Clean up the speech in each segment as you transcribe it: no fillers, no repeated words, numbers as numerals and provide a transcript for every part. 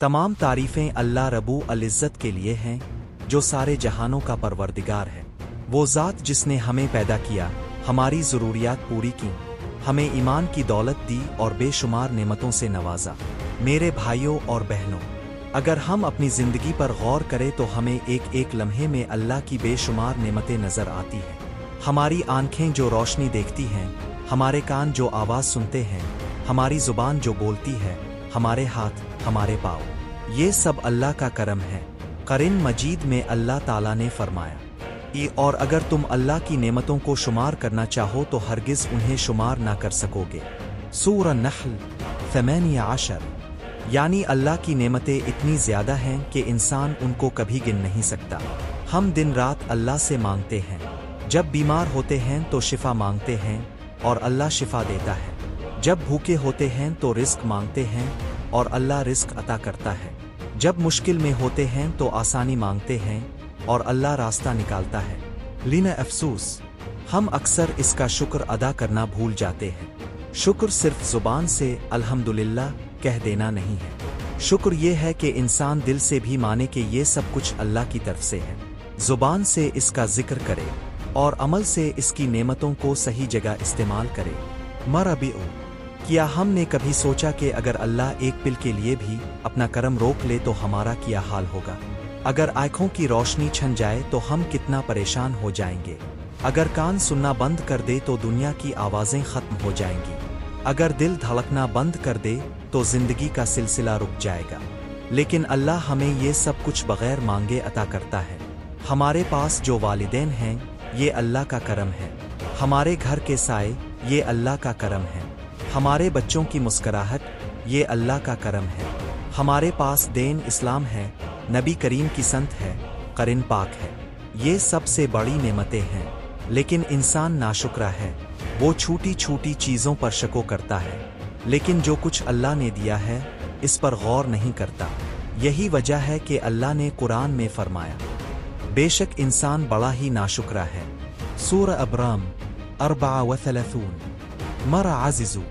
तमाम तारीफें अल्लाह रब्बुल अल-इज़्ज़त के लिए हैं, जो सारे जहानों का परवरदिगार है। वो ज़ात जिसने हमें पैदा किया, हमारी ज़रूरियात पूरी की, हमें ईमान की दौलत दी और बेशुमार नेमतों से नवाजा। मेरे भाइयों और बहनों, अगर हम अपनी ज़िंदगी पर गौर करें तो हमें एक एक लम्हे में अल्लाह की बेशुमार नेमतें नज़र आती हैं। हमारी आंखें जो रोशनी देखती हैं, हमारे कान जो आवाज़ सुनते हैं, हमारी ज़ुबान जो बोलती है, हमारे हाथ, हमारे पाँव, ये सब अल्लाह का करम है। कुरान मजीद में अल्लाह ताला ने फरमाया, और अगर तुम अल्लाह की नेमतों को शुमार करना चाहो तो हरगिज़ उन्हें शुमार ना कर सकोगे। सूरह नहल 18। यानी अल्लाह की नेमतें इतनी ज़्यादा हैं कि इंसान उनको कभी गिन नहीं सकता। हम दिन रात अल्लाह से मांगते हैं, जब बीमार होते हैं तो शिफा मांगते हैं और अल्लाह शिफा देता है, जब भूखे होते हैं तो रिस्क मांगते हैं और अल्लाह रिस्क अता करता है, जब मुश्किल में होते हैं तो आसानी मांगते हैं और अल्लाह रास्ता निकालता है। लेकिन अफसोस, हम अक्सर इसका शुक्र अदा करना भूल जाते हैं। शुक्र सिर्फ ज़ुबान से अल्हम्दुलिल्लाह कह देना नहीं है। शुक्र ये है कि इंसान दिल से भी माने कि ये सब कुछ अल्लाह की तरफ से है, ज़ुबान से इसका जिक्र करे और अमल से इसकी नेमतों को सही जगह इस्तेमाल करे। मरबियो, क्या हमने कभी सोचा कि अगर अल्लाह एक पल के लिए भी अपना करम रोक ले तो हमारा क्या हाल होगा? अगर आँखों की रोशनी छन जाए तो हम कितना परेशान हो जाएंगे। अगर कान सुनना बंद कर दे तो दुनिया की आवाज़ें ख़त्म हो जाएंगी। अगर दिल धड़कना बंद कर दे तो ज़िंदगी का सिलसिला रुक जाएगा। लेकिन अल्लाह हमें ये सब कुछ बग़ैर मांगे अता करता है। हमारे पास जो वालिदैन हैं, ये अल्लाह का करम है। हमारे घर के साए, ये अल्लाह का करम है। हमारे बच्चों की मुस्कुराहट, ये अल्लाह का करम है। हमारे पास दीन इस्लाम है, नबी करीम की संत है, कुरान पाक है, ये सबसे बड़ी नेमतें हैं। लेकिन इंसान नाशुक्रा है, वो छोटी छोटी चीज़ों पर शको करता है, लेकिन जो कुछ अल्लाह ने दिया है इस पर गौर नहीं करता। यही वजह है कि अल्लाह ने कुरान में फरमाया, बेशक इंसान बड़ा ही नाशुक्रा है। सूरह अबराम 34। मरा आज़िज़ू,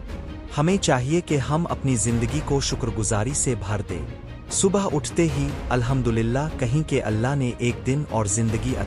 हमें चाहिए कि हम अपनी ज़िंदगी को शुक्रगुजारी से भर दें। सुबह उठते ही अल्हम्दुलिल्लाह कहीं कि अल्लाह ने एक दिन और ज़िंदगी अता